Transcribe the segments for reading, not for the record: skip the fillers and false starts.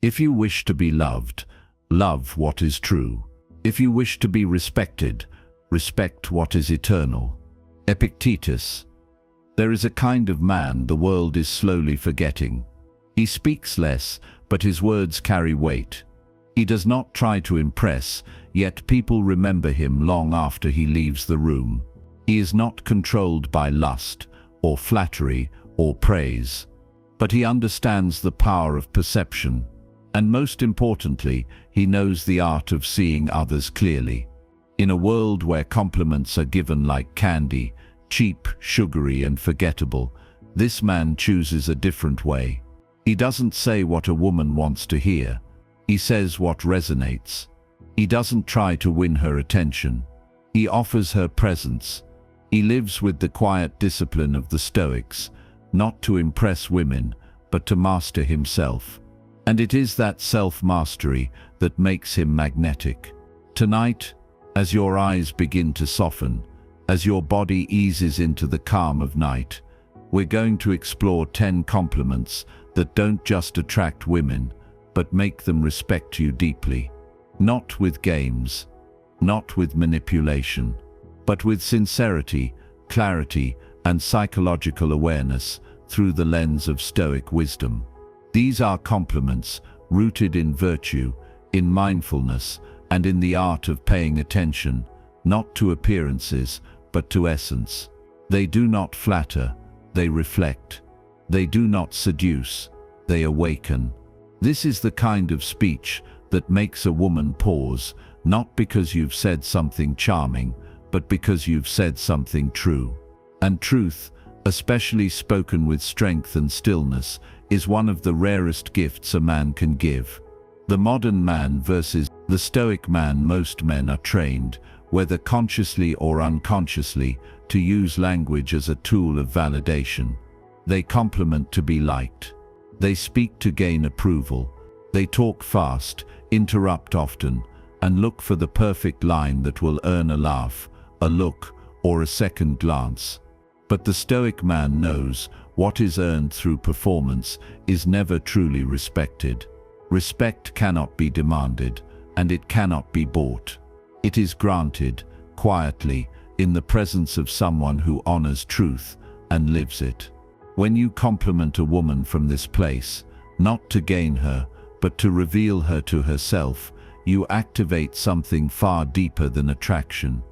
If you wish to be loved, love what is true. If you wish to be respected, respect what is eternal. Epictetus. There is a kind of man the world is slowly forgetting. He speaks less, but his words carry weight. He does not try to impress, yet people remember him long after he leaves the room. He is not controlled by lust, or flattery, or praise. But he understands the power of perception. And most importantly, he knows the art of seeing others clearly. In a world where compliments are given like candy, cheap, sugary, and forgettable, this man chooses a different way. He doesn't say what a woman wants to hear. He says what resonates. He doesn't try to win her attention. He offers her presence. He lives with the quiet discipline of the Stoics, not to impress women, but to master himself. And it is that self-mastery that makes him magnetic. Tonight, as your eyes begin to soften, as your body eases into the calm of night, we're going to explore 10 compliments that don't just attract women, but make them respect you deeply. Not with games, not with manipulation, but with sincerity, clarity, and psychological awareness through the lens of Stoic wisdom. These are compliments rooted in virtue, in mindfulness, and in the art of paying attention, not to appearances, but to essence. They do not flatter, they reflect. They do not seduce, they awaken. This is the kind of speech that makes a woman pause, not because you've said something charming, but because you've said something true. And truth, especially spoken with strength and stillness, is one of the rarest gifts a man can give. The modern man versus the Stoic man. Most men are trained, whether consciously or unconsciously, to use language as a tool of validation. They compliment to be liked. They speak to gain approval. They talk fast, interrupt often, and look for the perfect line that will earn a laugh, a look, or a second glance. But the Stoic man knows what is earned through performance is never truly respected. Respect cannot be demanded, and it cannot be bought. It is granted, quietly, in the presence of someone who honors truth and lives it. When you compliment a woman from this place, not to gain her, but to reveal her to herself, you activate something far deeper than attraction.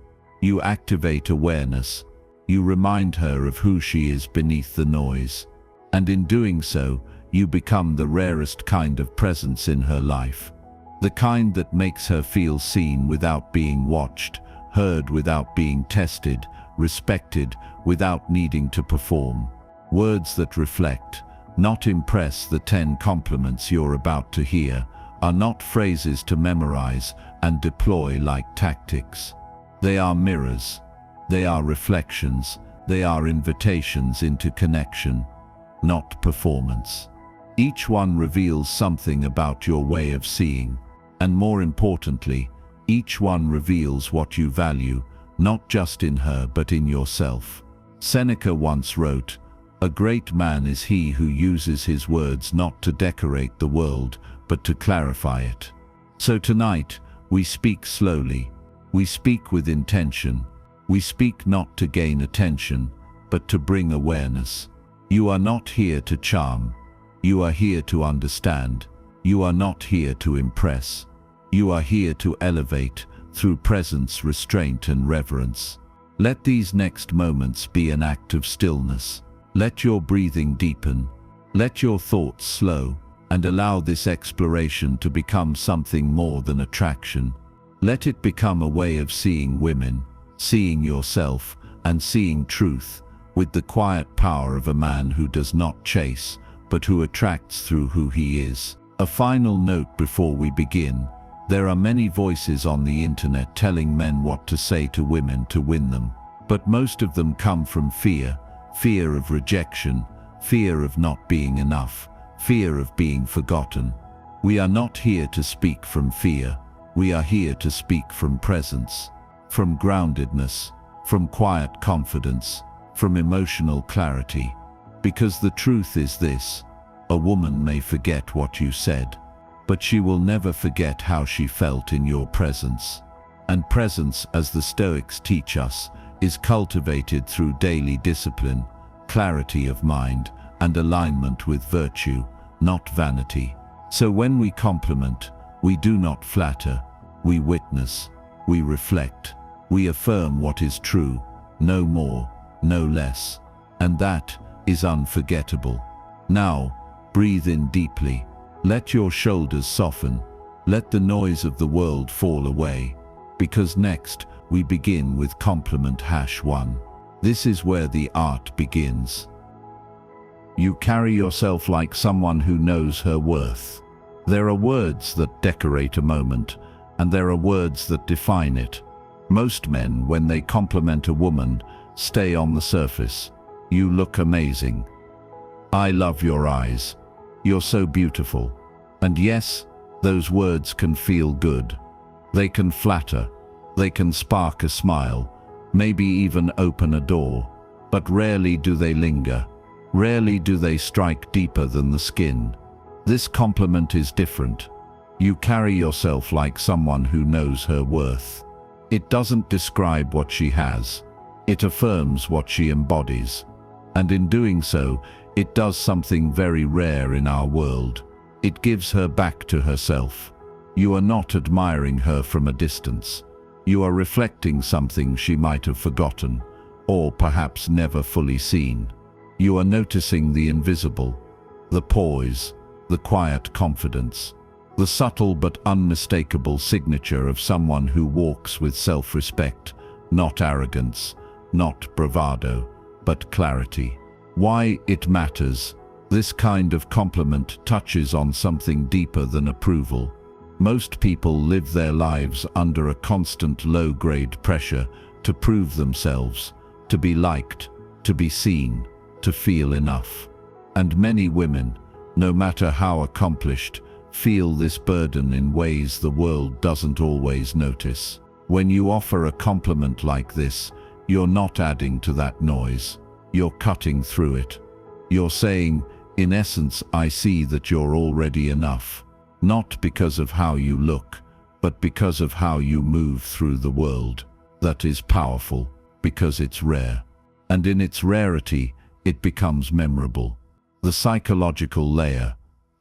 You activate awareness. You remind her of who she is beneath the noise. And in doing so, you become the rarest kind of presence in her life. The kind that makes her feel seen without being watched, heard without being tested, respected without needing to perform. Words that reflect, not impress. The 10 compliments you're about to hear are not phrases to memorize and deploy like tactics. They are mirrors. They are reflections. They are invitations into connection, not performance. Each one reveals something about your way of seeing, and more importantly, each one reveals what you value, not just in her but in yourself. Seneca once wrote, "A great man is he who uses his words not to decorate the world, but to clarify it." So tonight, we speak slowly. We speak with intention. We speak not to gain attention, but to bring awareness. You are not here to charm. You are here to understand. You are not here to impress. You are here to elevate through presence, restraint, and reverence. Let these next moments be an act of stillness. Let your breathing deepen. Let your thoughts slow, and allow this exploration to become something more than attraction. Let it become a way of seeing women, seeing yourself, and seeing truth, with the quiet power of a man who does not chase, but who attracts through who he is. A final note before we begin. There are many voices on the internet telling men what to say to women to win them, but most of them come from fear. Fear of rejection, fear of not being enough, fear of being forgotten. We are not here to speak from fear. We are here to speak from presence, from groundedness, from quiet confidence, from emotional clarity. Because the truth is this: a woman may forget what you said, but she will never forget how she felt in your presence. And presence, as the Stoics teach us, is cultivated through daily discipline, clarity of mind, and alignment with virtue, not vanity. So when we compliment, we do not flatter, we witness, we reflect, we affirm what is true, no more, no less. And that is unforgettable. Now, breathe in deeply. Let your shoulders soften. Let the noise of the world fall away. Because next, we begin with compliment #1. This is where the art begins. You carry yourself like someone who knows her worth. There are words that decorate a moment, and there are words that define it. Most men, when they compliment a woman, stay on the surface. You look amazing. I love your eyes. You're so beautiful. And yes, those words can feel good. They can flatter. They can spark a smile, maybe even open a door. But rarely do they linger. Rarely do they strike deeper than the skin. This compliment is different. You carry yourself like someone who knows her worth. It doesn't describe what she has. It affirms what she embodies. And in doing so, it does something very rare in our world. It gives her back to herself. You are not admiring her from a distance. You are reflecting something she might have forgotten, or perhaps never fully seen. You are noticing the invisible, the poise, the quiet confidence, the subtle but unmistakable signature of someone who walks with self-respect, not arrogance, not bravado, but clarity. Why it matters. This kind of compliment touches on something deeper than approval. Most people live their lives under a constant low-grade pressure to prove themselves, to be liked, to be seen, to feel enough. And many women, no matter how accomplished, feel this burden in ways the world doesn't always notice. When you offer a compliment like this, you're not adding to that noise. You're cutting through it. You're saying, in essence, I see that you're already enough. Not because of how you look, but because of how you move through the world. That is powerful, because it's rare. And in its rarity, it becomes memorable. The psychological layer,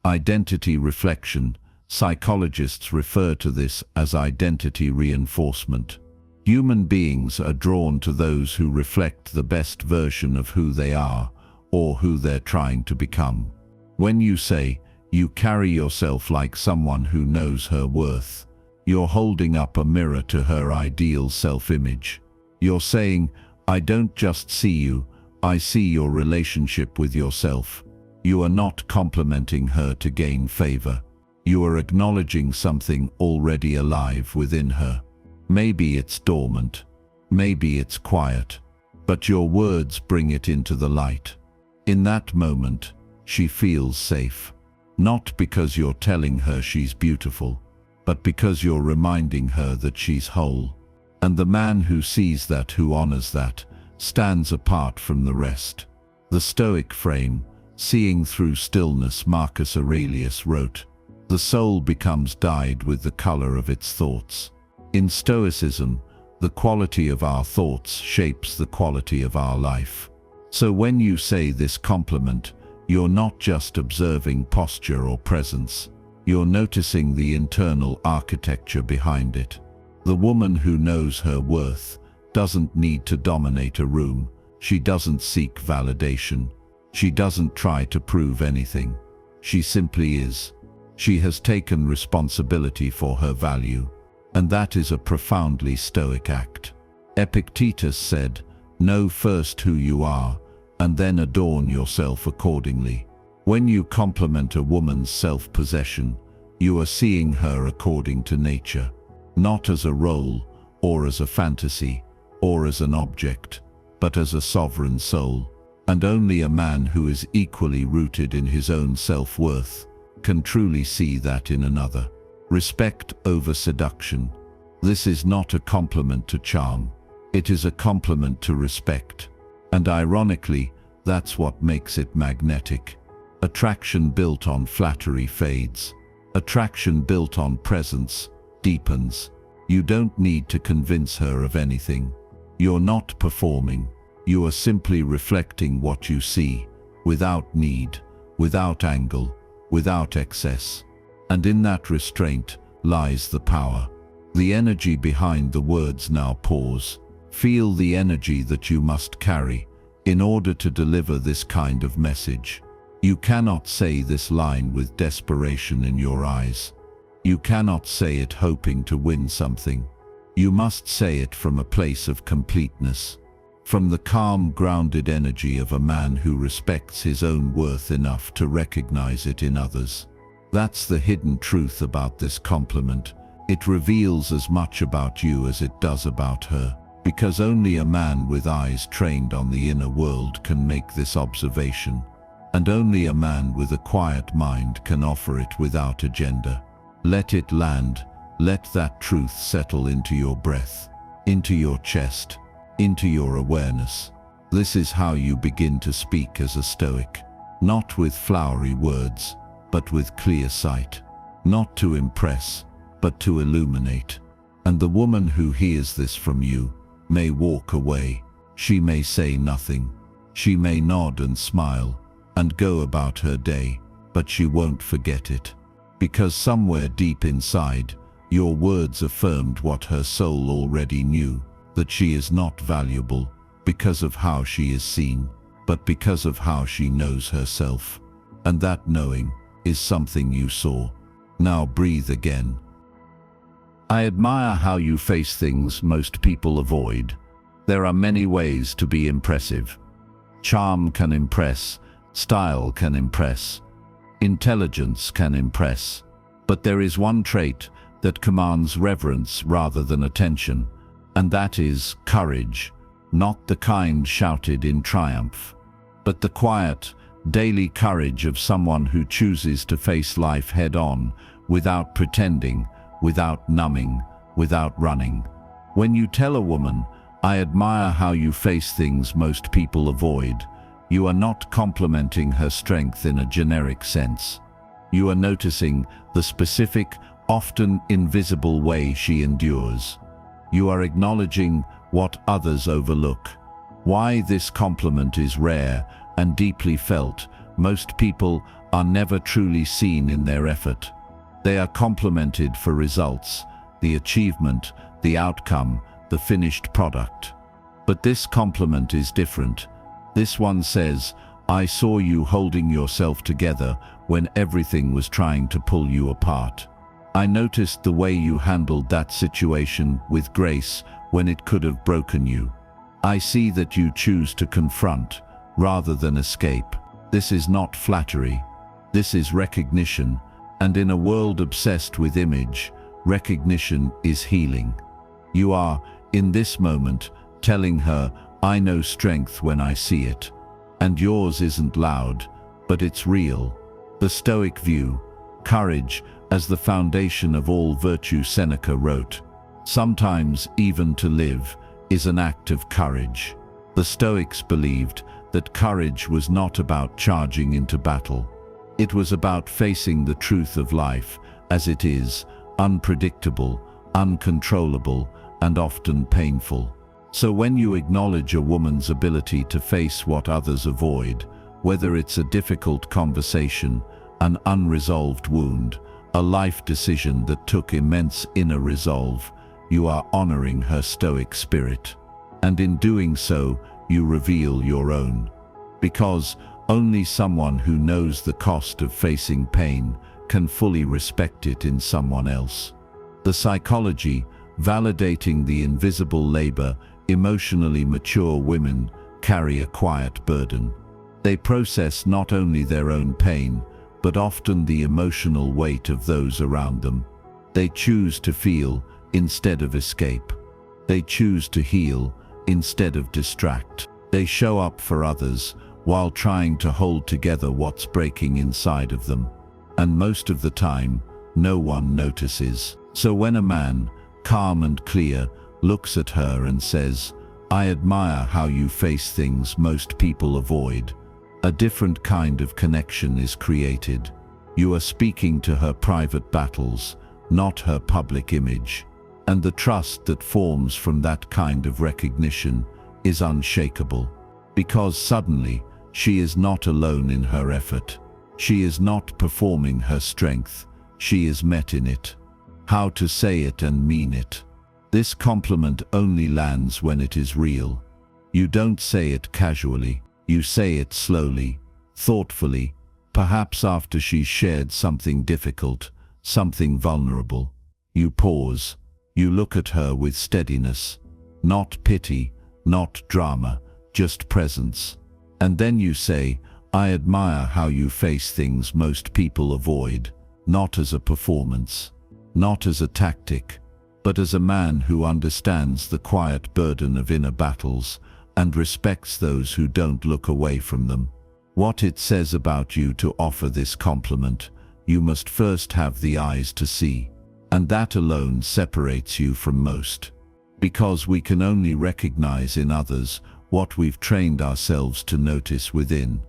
identity reflection. Psychologists refer to this as identity reinforcement. Human beings are drawn to those who reflect the best version of who they are, or who they're trying to become. When you say, you carry yourself like someone who knows her worth, you're holding up a mirror to her ideal self-image. You're saying, I don't just see you, I see your relationship with yourself. You are not complimenting her to gain favor. You are acknowledging something already alive within her. Maybe it's dormant, maybe it's quiet, but your words bring it into the light. In that moment, she feels safe. Not because you're telling her she's beautiful, but because you're reminding her that she's whole. And the man who sees that, who honors that, stands apart from the rest. The Stoic frame, seeing through stillness, Marcus Aurelius wrote, the soul becomes dyed with the color of its thoughts. In Stoicism, the quality of our thoughts shapes the quality of our life. So when you say this compliment, you're not just observing posture or presence. You're noticing the internal architecture behind it. The woman who knows her worth doesn't need to dominate a room. She doesn't seek validation. She doesn't try to prove anything. She simply is. She has taken responsibility for her value. And that is a profoundly Stoic act. Epictetus said, know first who you are, and then adorn yourself accordingly. When you compliment a woman's self-possession, you are seeing her according to nature, not as a role, or as a fantasy, or as an object, but as a sovereign soul. And only a man who is equally rooted in his own self-worth can truly see that in another. Respect over seduction. This is not a compliment to charm. It is a compliment to respect. And ironically, that's what makes it magnetic. Attraction built on flattery fades. Attraction built on presence deepens. You don't need to convince her of anything. You're not performing. You are simply reflecting what you see, without need, without angle, without excess. And in that restraint lies the power. The energy behind the words now pause. Feel the energy that you must carry in order to deliver this kind of message. You cannot say this line with desperation in your eyes. You cannot say it hoping to win something. You must say it from a place of completeness, from the calm, grounded energy of a man who respects his own worth enough to recognize it in others. That's the hidden truth about this compliment. It reveals as much about you as it does about her, because only a man with eyes trained on the inner world can make this observation. And only a man with a quiet mind can offer it without agenda. Let it land. Let that truth settle into your breath, into your chest, into your awareness. This is how you begin to speak as a Stoic. Not with flowery words, but with clear sight. Not to impress, but to illuminate. And the woman who hears this from you may walk away. She may say nothing. She may nod and smile and go about her day, but she won't forget it. Because somewhere deep inside, your words affirmed what her soul already knew, that she is not valuable because of how she is seen, but because of how she knows herself. And that knowing is something you saw. Now breathe again. I admire how you face things most people avoid. There are many ways to be impressive. Charm can impress. Style can impress. Intelligence can impress. But there is one trait that commands reverence rather than attention, and that is courage. Not the kind shouted in triumph, but the quiet, daily courage of someone who chooses to face life head-on, without pretending, without numbing, without running. When you tell a woman, "I admire how you face things most people avoid," you are not complimenting her strength in a generic sense. You are noticing the specific, often invisible way she endures. You are acknowledging what others overlook. Why this compliment is rare and deeply felt. Most people are never truly seen in their effort. They are complimented for results, the achievement, the outcome, the finished product. But this compliment is different. This one says, "I saw you holding yourself together when everything was trying to pull you apart. I noticed the way you handled that situation with grace when it could have broken you. I see that you choose to confront rather than escape." This is not flattery. This is recognition. And in a world obsessed with image, recognition is healing. You are, in this moment, telling her, "I know strength when I see it. And yours isn't loud, but it's real." The Stoic view, courage as the foundation of all virtue. Seneca wrote, "Sometimes even to live is an act of courage." The Stoics believed that courage was not about charging into battle. It was about facing the truth of life as it is, unpredictable, uncontrollable, and often painful. So when you acknowledge a woman's ability to face what others avoid, whether it's a difficult conversation, an unresolved wound, a life decision that took immense inner resolve, you are honoring her Stoic spirit. And in doing so, you reveal your own. Because only someone who knows the cost of facing pain can fully respect it in someone else. The psychology, validating the invisible labor. Emotionally mature women carry a quiet burden. They process not only their own pain, but often the emotional weight of those around them. They choose to feel instead of escape. They choose to heal instead of distract. They show up for others while trying to hold together what's breaking inside of them. And most of the time, no one notices. So when a man, calm and clear, looks at her and says, "I admire how you face things most people avoid," a different kind of connection is created. You are speaking to her private battles, not her public image. And the trust that forms from that kind of recognition is unshakable, because suddenly she is not alone in her effort. She is not performing her strength, she is met in it. How to say it and mean it. This compliment only lands when it is real. You don't say it casually, you say it slowly, thoughtfully, perhaps after she's shared something difficult, something vulnerable. You pause, you look at her with steadiness, not pity, not drama, just presence. And then you say, I admire how you face things most people avoid, not as a performance, not as a tactic, but as a man who understands the quiet burden of inner battles and respects those who don't look away from them. What it says about you to offer this compliment, you must first have the eyes to see, and that alone separates you from most. Because we can only recognize in others what we've trained ourselves to notice within.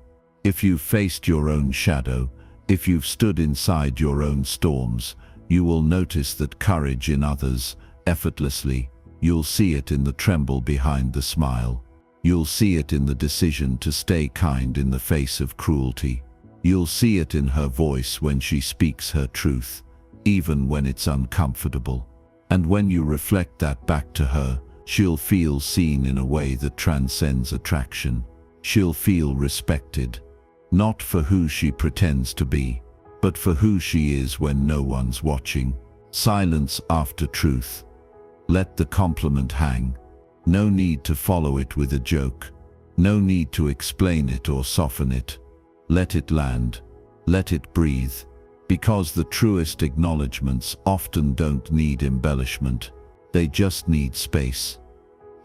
If you've faced your own shadow, if you've stood inside your own storms, you will notice that courage in others, effortlessly. You'll see it in the tremble behind the smile. You'll see it in the decision to stay kind in the face of cruelty. You'll see it in her voice when she speaks her truth, even when it's uncomfortable. And when you reflect that back to her, she'll feel seen in a way that transcends attraction. She'll feel respected, not for who she pretends to be, but for who she is when no one's watching. Silence after truth. Let the compliment hang. No need to follow it with a joke. No need to explain it or soften it. Let it land. Let it breathe. Because the truest acknowledgements often don't need embellishment. They just need space.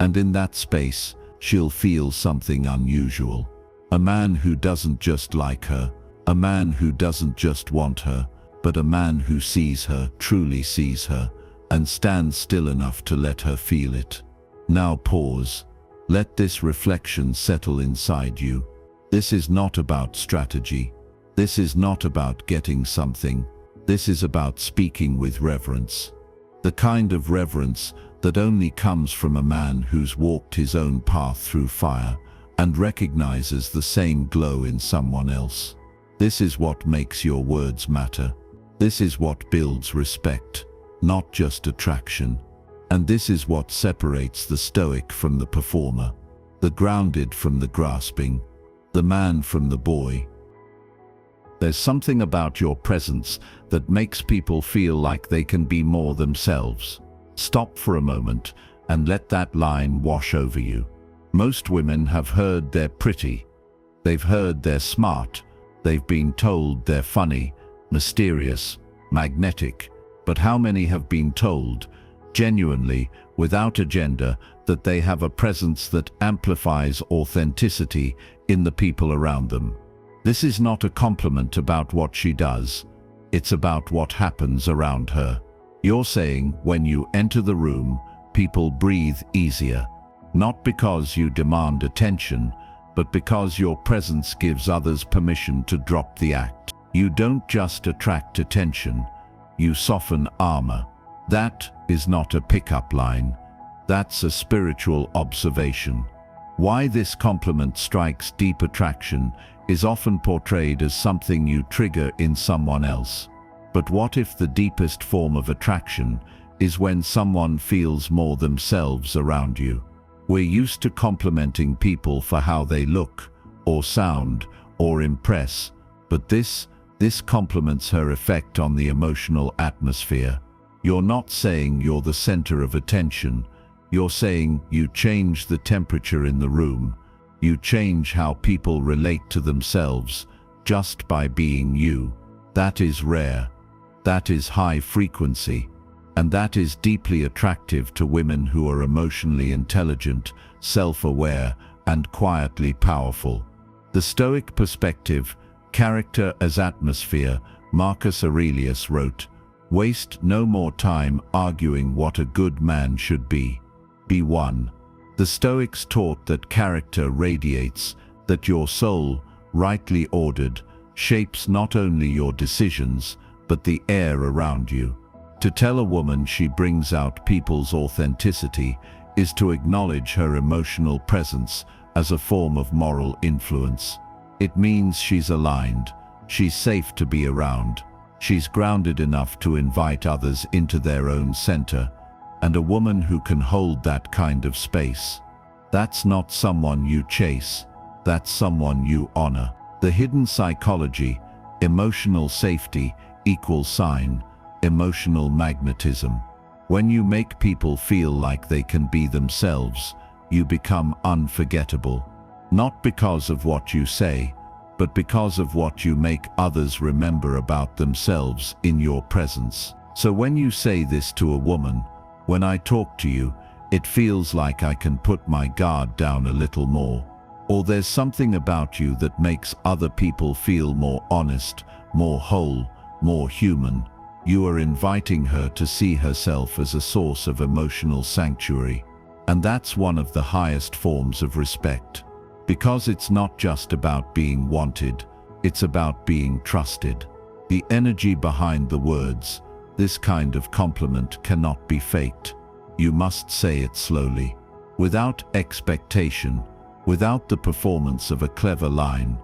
And in that space, she'll feel something unusual. A man who doesn't just like her, a man who doesn't just want her, but a man who sees her, truly sees her, and stands still enough to let her feel it. Now pause. Let this reflection settle inside you. This is not about strategy. This is not about getting something. This is about speaking with reverence. The kind of reverence that only comes from a man who's walked his own path through fire and recognizes the same glow in someone else. This is what makes your words matter. This is what builds respect, not just attraction. And this is what separates the stoic from the performer, the grounded from the grasping, the man from the boy. There's something about your presence that makes people feel like they can be more themselves. Stop for a moment and let that line wash over you. Most women have heard they're pretty. They've heard they're smart. They've been told they're funny, mysterious, magnetic. But how many have been told, genuinely, without agenda, that they have a presence that amplifies authenticity in the people around them? This is not a compliment about what she does. It's about what happens around her. You're saying when you enter the room, people breathe easier. Not because you demand attention, but because your presence gives others permission to drop the act. You don't just attract attention, you soften armor. That is not a pickup line. That's a spiritual observation. Why this compliment strikes deep attraction is often portrayed as something you trigger in someone else. But what if the deepest form of attraction is when someone feels more themselves around you? We're used to complimenting people for how they look, or sound, or impress, but this complements her effect on the emotional atmosphere. You're not saying you're the center of attention. You're saying you change the temperature in the room. You change how people relate to themselves just by being you. That is rare. That is high frequency. And that is deeply attractive to women who are emotionally intelligent, self-aware, and quietly powerful. The Stoic perspective, character as atmosphere, Marcus Aurelius wrote, "Waste no more time arguing what a good man should be. Be one." The Stoics taught that character radiates, that your soul, rightly ordered, shapes not only your decisions, but the air around you. To tell a woman she brings out people's authenticity is to acknowledge her emotional presence as a form of moral influence. It means she's aligned, she's safe to be around, she's grounded enough to invite others into their own center, and a woman who can hold that kind of space. That's not someone you chase, that's someone you honor. The hidden psychology, emotional safety equals sign, emotional magnetism. When you make people feel like they can be themselves, you become unforgettable. Not because of what you say, but because of what you make others remember about themselves in your presence. So when you say this to a woman, when I talk to you, it feels like I can put my guard down a little more. Or there's something about you that makes other people feel more honest, more whole, more human. You are inviting her to see herself as a source of emotional sanctuary. And that's one of the highest forms of respect. Because it's not just about being wanted, it's about being trusted. The energy behind the words, this kind of compliment cannot be faked. You must say it slowly, without expectation, without the performance of a clever line.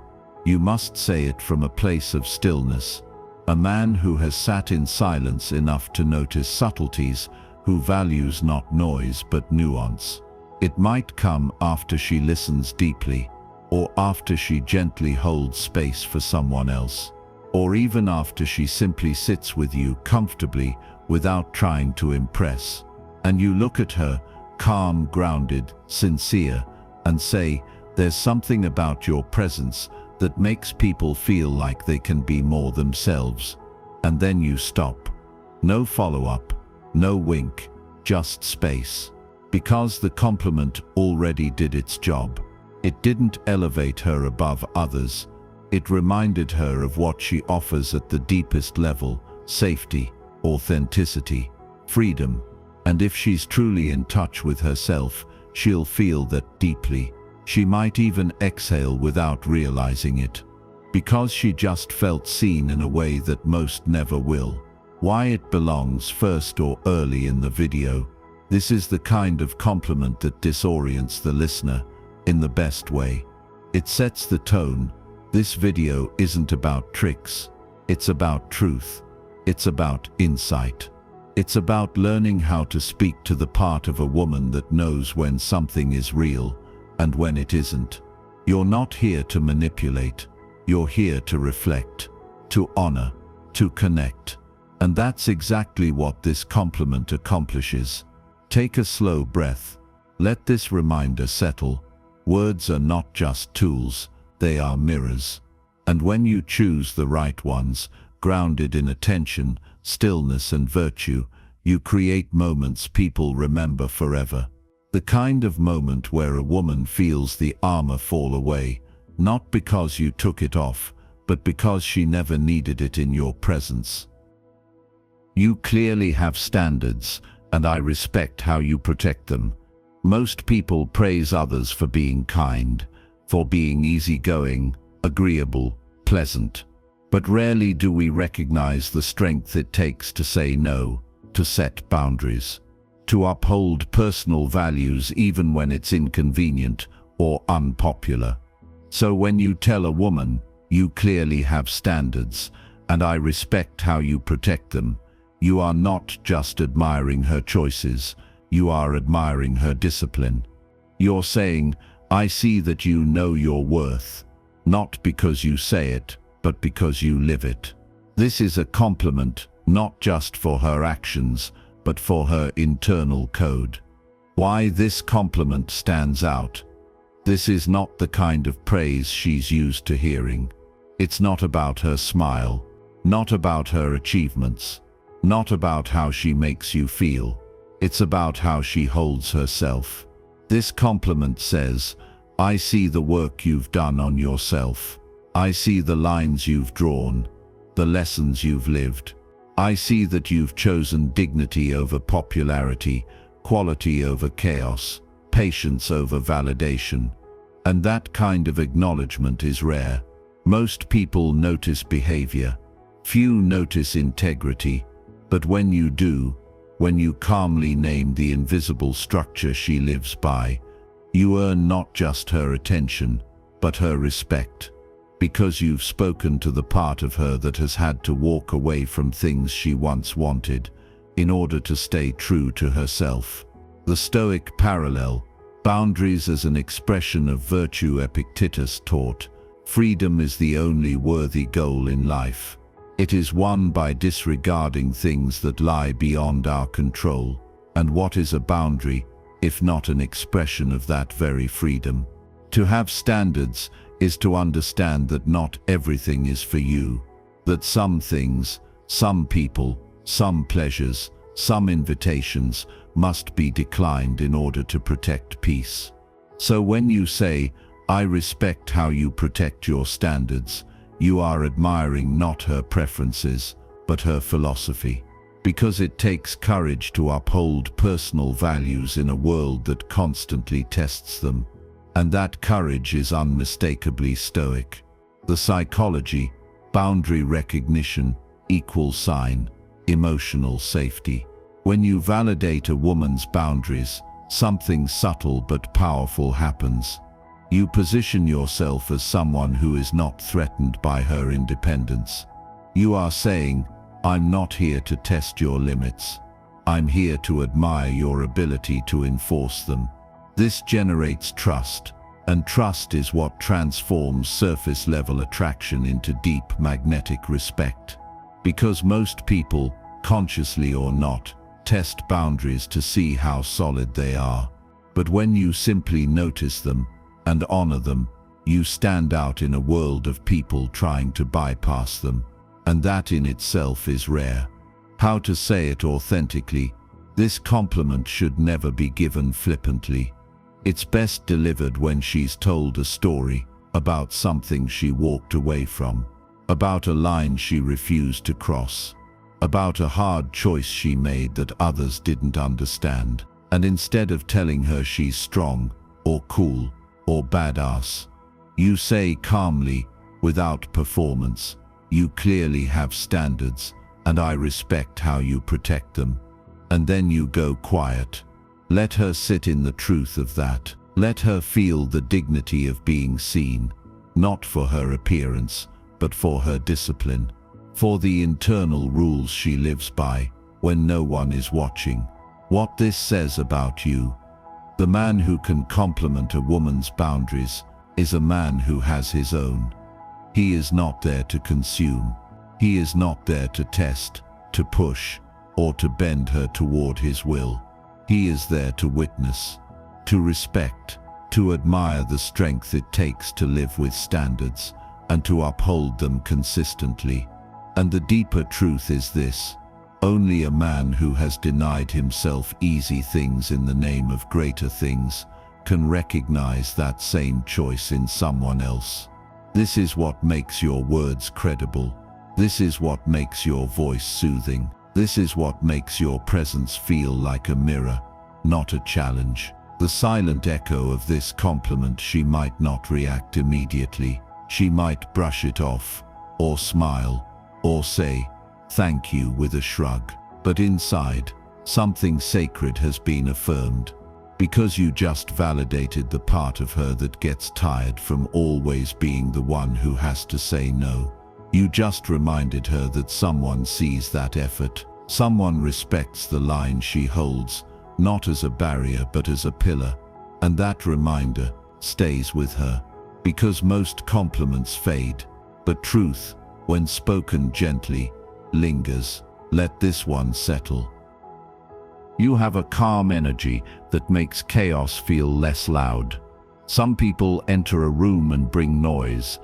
You must say it from a place of stillness. A man who has sat in silence enough to notice subtleties, who values not noise but nuance. It might come after she listens deeply, or after she gently holds space for someone else, or even after she simply sits with you comfortably without trying to impress. And you look at her, calm, grounded, sincere, and say, there's something about your presence that makes people feel like they can be more themselves. And then you stop. No follow-up, no wink, just space. Because the compliment already did its job. It didn't elevate her above others. It reminded her of what she offers at the deepest level: safety, authenticity, freedom. And if she's truly in touch with herself, she'll feel that deeply. She might even exhale without realizing it, because she just felt seen in a way that most never will. Why it belongs first or early in the video. This is the kind of compliment that disorients the listener in the best way. It sets the tone. This video isn't about tricks. It's about truth. It's about insight. It's about learning how to speak to the part of a woman that knows when something is real and when it isn't. You're not here to manipulate. You're here to reflect, to honor, to connect. And that's exactly what this compliment accomplishes. Take a slow breath. Let this reminder settle. Words are not just tools, they are mirrors. And when you choose the right ones, grounded in attention, stillness and virtue, you create moments people remember forever. The kind of moment where a woman feels the armor fall away, not because you took it off, but because she never needed it in your presence. You clearly have standards, and I respect how you protect them. Most people praise others for being kind, for being easygoing, agreeable, pleasant. But rarely do we recognize the strength it takes to say no, to set boundaries, to uphold personal values even when it's inconvenient or unpopular. So when you tell a woman, you clearly have standards, and I respect how you protect them, you are not just admiring her choices, you are admiring her discipline. You're saying, I see that you know your worth, not because you say it, but because you live it. This is a compliment, not just for her actions, but for her internal code. Why this compliment stands out. This is not the kind of praise she's used to hearing. It's not about her smile, not about her achievements, not about how she makes you feel. It's about how she holds herself. This compliment says, I see the work you've done on yourself. I see the lines you've drawn, the lessons you've lived. I see that you've chosen dignity over popularity, quality over chaos, patience over validation. And that kind of acknowledgement is rare. Most people notice behavior. Few notice integrity. But when you do, when you calmly name the invisible structure she lives by, you earn not just her attention, but her respect. Because you've spoken to the part of her that has had to walk away from things she once wanted, in order to stay true to herself. The Stoic parallel, boundaries as an expression of virtue. Epictetus taught, freedom is the only worthy goal in life. It is won by disregarding things that lie beyond our control. And what is a boundary, if not an expression of that very freedom? To have standards is to understand that not everything is for you, that some things, some people, some pleasures, some invitations must be declined in order to protect peace. So when you say, I respect how you protect your standards, you are admiring not her preferences, but her philosophy. Because it takes courage to uphold personal values in a world that constantly tests them. And that courage is unmistakably Stoic. The psychology, boundary recognition, equal sign, emotional safety. When you validate a woman's boundaries, something subtle but powerful happens. You position yourself as someone who is not threatened by her independence. You are saying, I'm not here to test your limits. I'm here to admire your ability to enforce them. This generates trust, and trust is what transforms surface-level attraction into deep magnetic respect. Because most people, consciously or not, test boundaries to see how solid they are. But when you simply notice them and honor them, you stand out in a world of people trying to bypass them. And that in itself is rare. How to say it authentically? This compliment should never be given flippantly. It's best delivered when she's told a story about something she walked away from, about a line she refused to cross, about a hard choice she made that others didn't understand. And instead of telling her she's strong, or cool, or badass, you say calmly, without performance, you clearly have standards, and I respect how you protect them. And then you go quiet. Let her sit in the truth of that. Let her feel the dignity of being seen, not for her appearance, but for her discipline, for the internal rules she lives by when no one is watching. What this says about you: the man who can compliment a woman's boundaries is a man who has his own. He is not there to consume. He is not there to test, to push, or to bend her toward his will. He is there to witness, to respect, to admire the strength it takes to live with standards, and to uphold them consistently. And the deeper truth is this: only a man who has denied himself easy things in the name of greater things can recognize that same choice in someone else. This is what makes your words credible. This is what makes your voice soothing. This is what makes your presence feel like a mirror, not a challenge. The silent echo of this compliment: she might not react immediately. She might brush it off, or smile, or say, thank you, with a shrug. But inside, something sacred has been affirmed. Because you just validated the part of her that gets tired from always being the one who has to say no. You just reminded her that someone sees that effort. Someone respects the line she holds, not as a barrier but as a pillar. And that reminder stays with her. Because most compliments fade, but truth, when spoken gently, lingers. Let this one settle. You have a calm energy that makes chaos feel less loud. Some people enter a room and bring noise.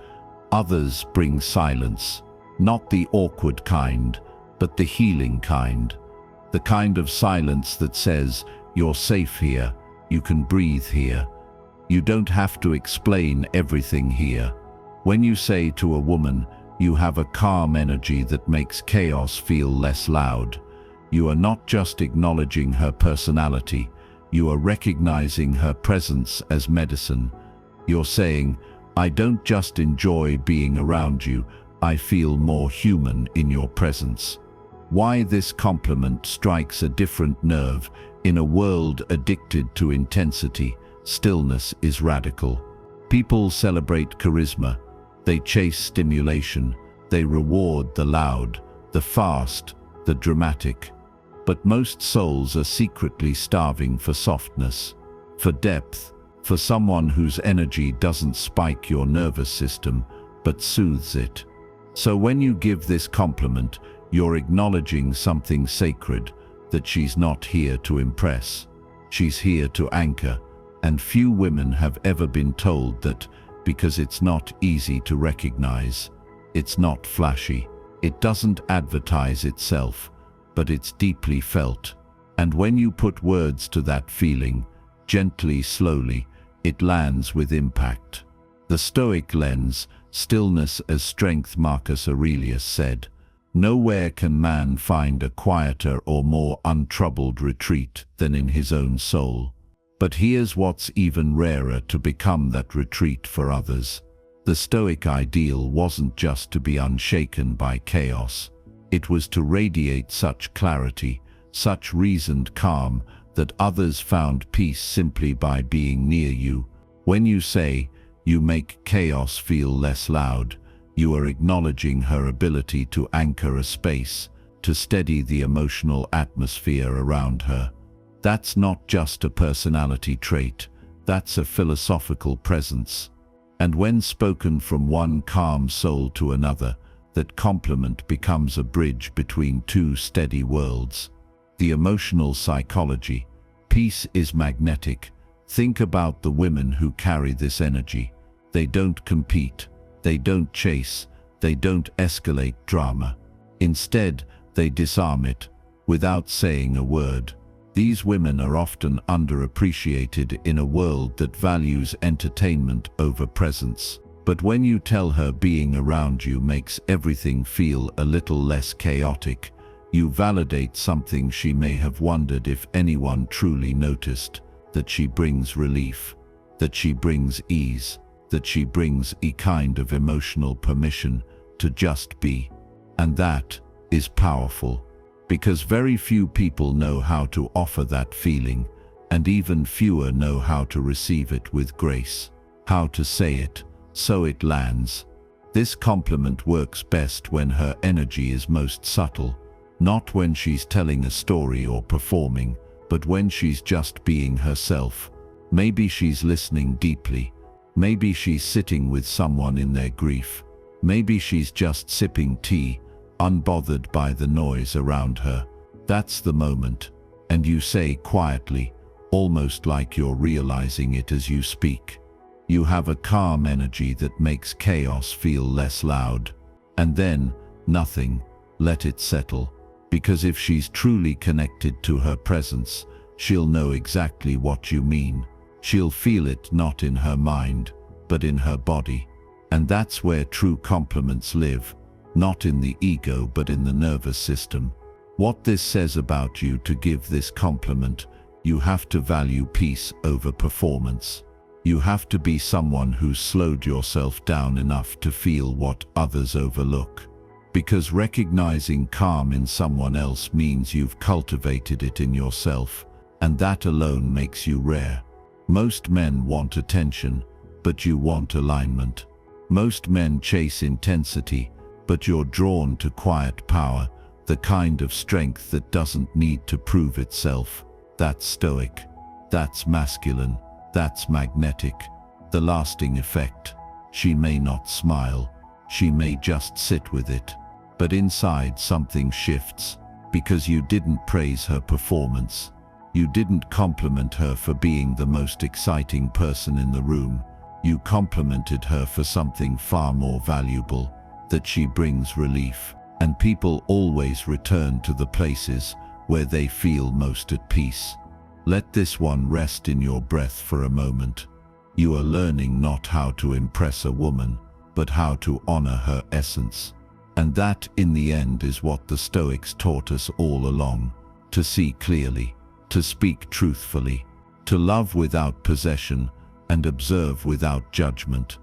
Others bring silence. Not the awkward kind, but the healing kind. The kind of silence that says, you're safe here, you can breathe here. You don't have to explain everything here. When you say to a woman, you have a calm energy that makes chaos feel less loud, you are not just acknowledging her personality, you are recognizing her presence as medicine. You're saying, I don't just enjoy being around you, I feel more human in your presence. Why this compliment strikes a different nerve. In a world addicted to intensity, stillness is radical. People celebrate charisma, they chase stimulation, they reward the loud, the fast, the dramatic. But most souls are secretly starving for softness, for depth, for someone whose energy doesn't spike your nervous system, but soothes it. So when you give this compliment, you're acknowledging something sacred, that she's not here to impress. She's here to anchor, and few women have ever been told that because it's not easy to recognize. It's not flashy. It doesn't advertise itself, but it's deeply felt. And when you put words to that feeling, gently, slowly, it lands with impact. The Stoic lens, stillness as strength. Marcus Aurelius said, "Nowhere can man find a quieter or more untroubled retreat than in his own soul." But here's what's even rarer: to become that retreat for others. The Stoic ideal wasn't just to be unshaken by chaos. It was to radiate such clarity, such reasoned calm, that others found peace simply by being near you. When you say, "You make chaos feel less loud," you are acknowledging her ability to anchor a space, to steady the emotional atmosphere around her. That's not just a personality trait, that's a philosophical presence. And when spoken from one calm soul to another, that compliment becomes a bridge between two steady worlds. The emotional psychology. Peace is magnetic. Think about the women who carry this energy. They don't compete. They don't chase, they don't escalate drama. Instead, they disarm it, without saying a word. These women are often underappreciated in a world that values entertainment over presence. But when you tell her being around you makes everything feel a little less chaotic, you validate something she may have wondered if anyone truly noticed: that she brings relief, that she brings ease, that she brings a kind of emotional permission to just be. And that is powerful, because very few people know how to offer that feeling, and even fewer know how to receive it with grace, how to say it so it lands. This compliment works best when her energy is most subtle, not when she's telling a story or performing, but when she's just being herself. Maybe she's listening deeply. Maybe she's sitting with someone in their grief. Maybe she's just sipping tea, unbothered by the noise around her. That's the moment. And you say quietly, almost like you're realizing it as you speak. You have a calm energy that makes chaos feel less loud. And then, nothing. Let it settle. Because if she's truly connected to her presence, she'll know exactly what you mean. She'll feel it not in her mind, but in her body. And that's where true compliments live, not in the ego but in the nervous system. What this says about you: to give this compliment, you have to value peace over performance. You have to be someone who's slowed yourself down enough to feel what others overlook. Because recognizing calm in someone else means you've cultivated it in yourself, and that alone makes you rare. Most men want attention, but you want alignment. Most men chase intensity, but you're drawn to quiet power, the kind of strength that doesn't need to prove itself. That's stoic. That's masculine. That's magnetic. The lasting effect. She may not smile. She may just sit with it. But inside something shifts, because you didn't praise her performance. You didn't compliment her for being the most exciting person in the room. You complimented her for something far more valuable, that she brings relief. And people always return to the places where they feel most at peace. Let this one rest in your breath for a moment. You are learning not how to impress a woman, but how to honor her essence. And that, in the end, is what the Stoics taught us all along: to see clearly, to speak truthfully, to love without possession, and observe without judgment.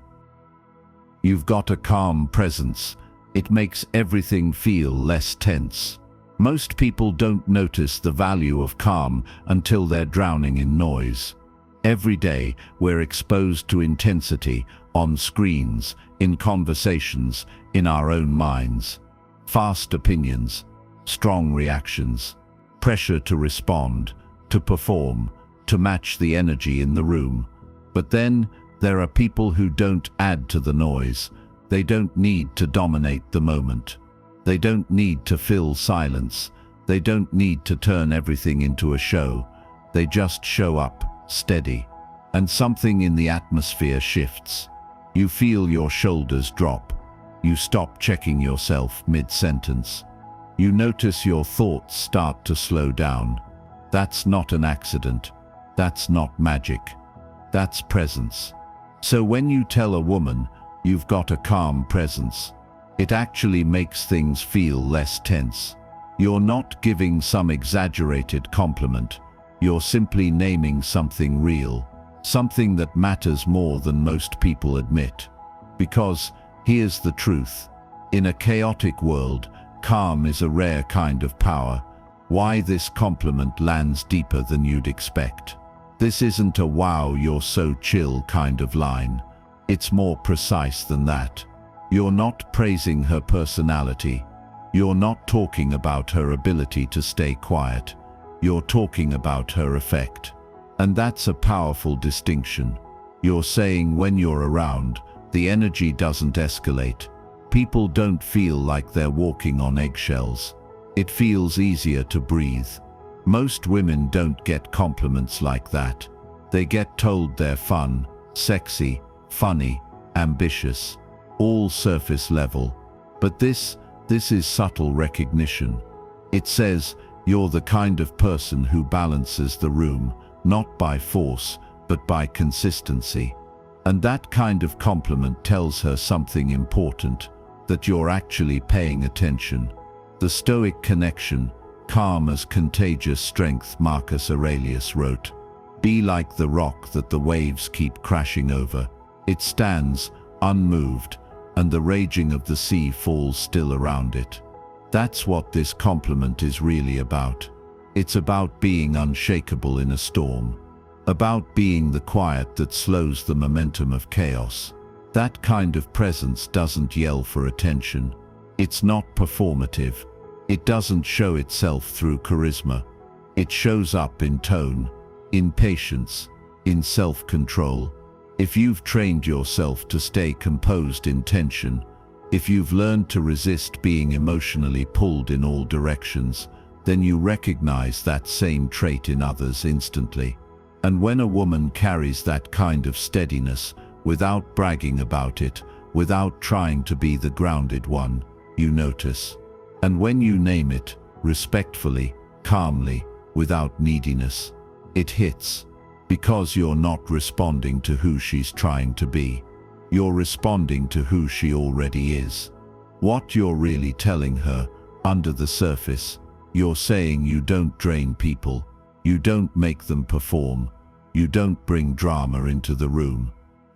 You've got a calm presence. It makes everything feel less tense. Most people don't notice the value of calm until they're drowning in noise. Every day, we're exposed to intensity on screens, in conversations, in our own minds. Fast opinions, strong reactions, pressure to respond, to perform, to match the energy in the room. But then, there are people who don't add to the noise. They don't need to dominate the moment. They don't need to fill silence. They don't need to turn everything into a show. They just show up, steady. And something in the atmosphere shifts. You feel your shoulders drop. You stop checking yourself mid-sentence. You notice your thoughts start to slow down. That's not an accident. That's not magic. That's presence. So when you tell a woman, you've got a calm presence, it actually makes things feel less tense. You're not giving some exaggerated compliment. You're simply naming something real, something that matters more than most people admit. Because, here's the truth, in a chaotic world, calm is a rare kind of power. Why this compliment lands deeper than you'd expect. This isn't a "wow, you're so chill" kind of line. It's more precise than that. You're not praising her personality. You're not talking about her ability to stay quiet. You're talking about her effect. And that's a powerful distinction. You're saying when you're around, the energy doesn't escalate. People don't feel like they're walking on eggshells. It feels easier to breathe. Most women don't get compliments like that. They get told they're fun, sexy, funny, ambitious, all surface level. But this is subtle recognition. It says, you're the kind of person who balances the room, not by force, but by consistency. And that kind of compliment tells her something important, that you're actually paying attention. The Stoic connection, calm as contagious strength, Marcus Aurelius wrote. Be like the rock that the waves keep crashing over. It stands, unmoved, and the raging of the sea falls still around it. That's what this compliment is really about. It's about being unshakable in a storm. About being the quiet that slows the momentum of chaos. That kind of presence doesn't yell for attention. It's not performative. It doesn't show itself through charisma. It shows up in tone, in patience, in self-control. If you've trained yourself to stay composed in tension, if you've learned to resist being emotionally pulled in all directions, then you recognize that same trait in others instantly. And when a woman carries that kind of steadiness, without bragging about it, without trying to be the grounded one, you notice. And when you name it, respectfully, calmly, without neediness, it hits. Because you're not responding to who she's trying to be. You're responding to who she already is. What you're really telling her, under the surface, you're saying you don't drain people, you don't make them perform, you don't bring drama into the room.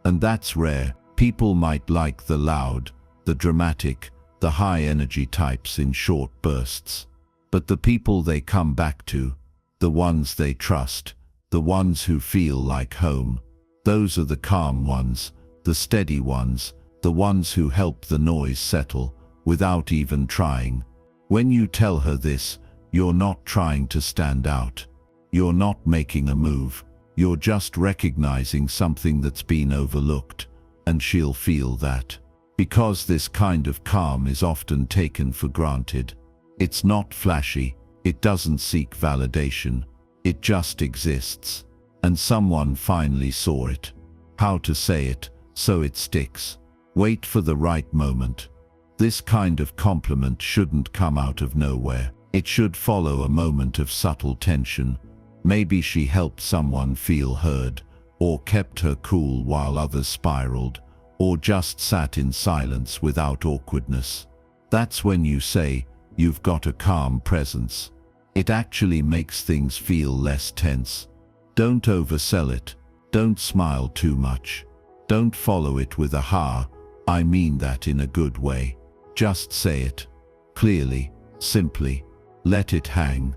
And that's rare. People might like the loud, the dramatic, the high-energy types in short bursts. But the people they come back to, the ones they trust, the ones who feel like home, those are the calm ones, the steady ones, the ones who help the noise settle, without even trying. When you tell her this, you're not trying to stand out. You're not making a move. You're just recognizing something that's been overlooked, and she'll feel that. Because this kind of calm is often taken for granted. It's not flashy, it doesn't seek validation, it just exists. And someone finally saw it. How to say it, so it sticks. Wait for the right moment. This kind of compliment shouldn't come out of nowhere. It should follow a moment of subtle tension. Maybe she helped someone feel heard, or kept her cool while others spiraled, or just sat in silence without awkwardness. That's when you say, you've got a calm presence. It actually makes things feel less tense. Don't oversell it. Don't smile too much. Don't follow it with a ha, I mean that in a good way. Just say it. Clearly, simply. Let it hang.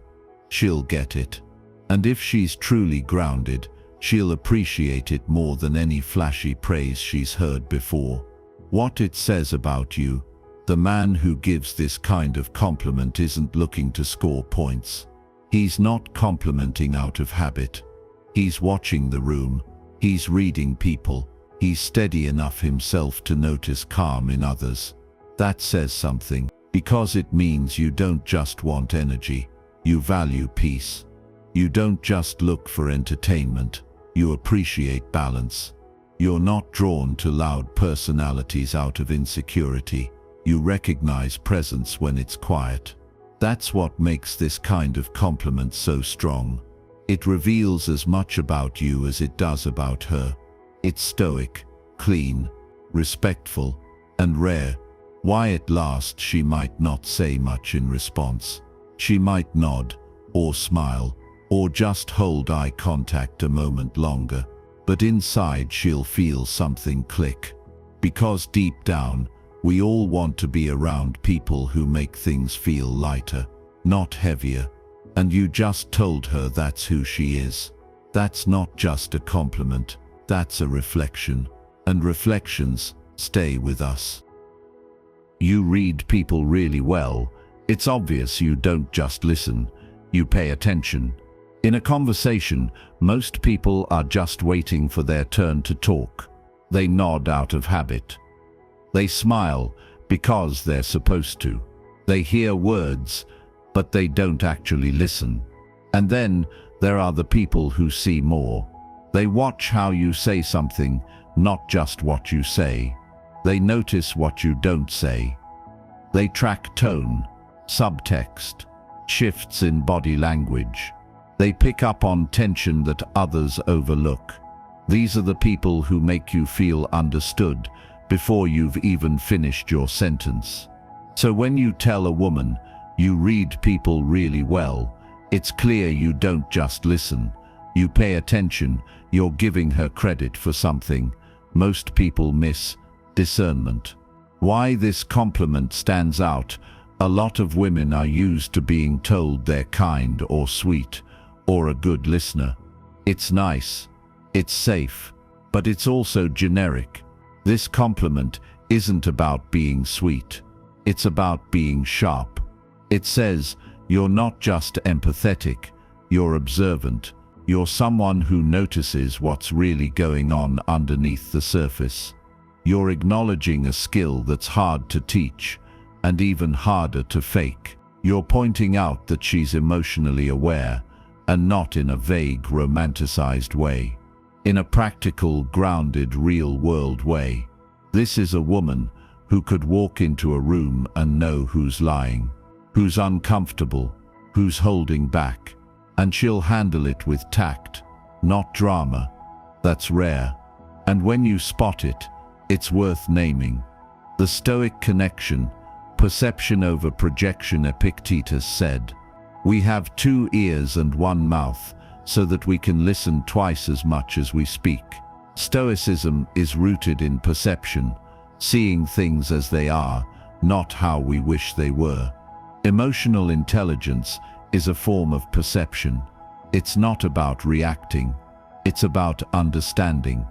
She'll get it. And if she's truly grounded, she'll appreciate it more than any flashy praise she's heard before. What it says about you, the man who gives this kind of compliment isn't looking to score points. He's not complimenting out of habit. He's watching the room. He's reading people. He's steady enough himself to notice calm in others. That says something, because it means you don't just want energy. You value peace. You don't just look for entertainment. You appreciate balance. You're not drawn to loud personalities out of insecurity. You recognize presence when it's quiet. That's what makes this kind of compliment so strong. It reveals as much about you as it does about her. It's stoic, clean, respectful, and rare. Why at last she might not say much in response. She might nod, or smile, or just hold eye contact a moment longer. But inside she'll feel something click. Because deep down, we all want to be around people who make things feel lighter, not heavier. And you just told her that's who she is. That's not just a compliment, that's a reflection. And reflections stay with us. You read people really well. It's obvious you don't just listen, you pay attention. In a conversation, most people are just waiting for their turn to talk. They nod out of habit. They smile because they're supposed to. They hear words, but they don't actually listen. And then there are the people who see more. They watch how you say something, not just what you say. They notice what you don't say. They track tone, subtext, shifts in body language. They pick up on tension that others overlook. These are the people who make you feel understood before you've even finished your sentence. So when you tell a woman you read people really well, it's clear you don't just listen. You pay attention. You're giving her credit for something most people miss: discernment. Why this compliment stands out: a lot of women are used to being told they're kind or sweet or a good listener. It's nice, it's safe, but it's also generic. This compliment isn't about being sweet. It's about being sharp. It says, you're not just empathetic, you're observant. You're someone who notices what's really going on underneath the surface. You're acknowledging a skill that's hard to teach and even harder to fake. You're pointing out that she's emotionally aware, and not in a vague, romanticized way. In a practical, grounded, real-world way. This is a woman who could walk into a room and know who's lying, who's uncomfortable, who's holding back, and she'll handle it with tact, not drama. That's rare. And when you spot it, it's worth naming. The Stoic connection, perception over projection. Epictetus said, "We have 2 ears and 1 mouth, so that we can listen twice as much as we speak." Stoicism is rooted in perception, seeing things as they are, not how we wish they were. Emotional intelligence is a form of perception. It's not about reacting. It's about understanding.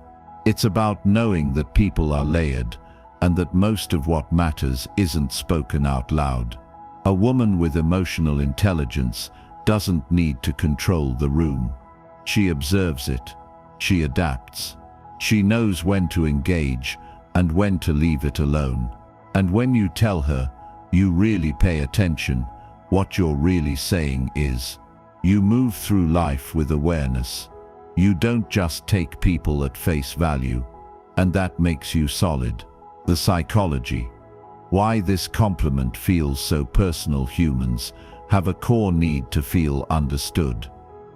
It's about knowing that people are layered, and that most of what matters isn't spoken out loud. A woman with emotional intelligence doesn't need to control the room. She observes it. She adapts. She knows when to engage and when to leave it alone. And when you tell her, you really pay attention, what you're really saying is, you move through life with awareness. You don't just take people at face value, and that makes you solid. The psychology. Why this compliment feels so personal. Humans have a core need to feel understood.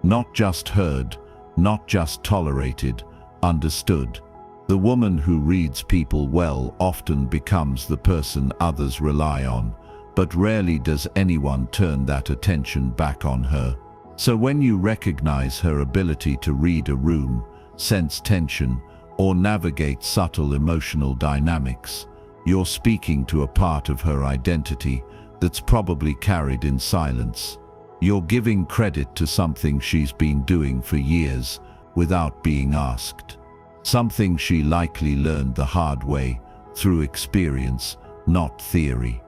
Not just heard, not just tolerated, understood. The woman who reads people well often becomes the person others rely on, but rarely does anyone turn that attention back on her. So when you recognize her ability to read a room, sense tension, or navigate subtle emotional dynamics. You're speaking to a part of her identity that's probably carried in silence. You're giving credit to something she's been doing for years without being asked. Something she likely learned the hard way, through experience, not theory.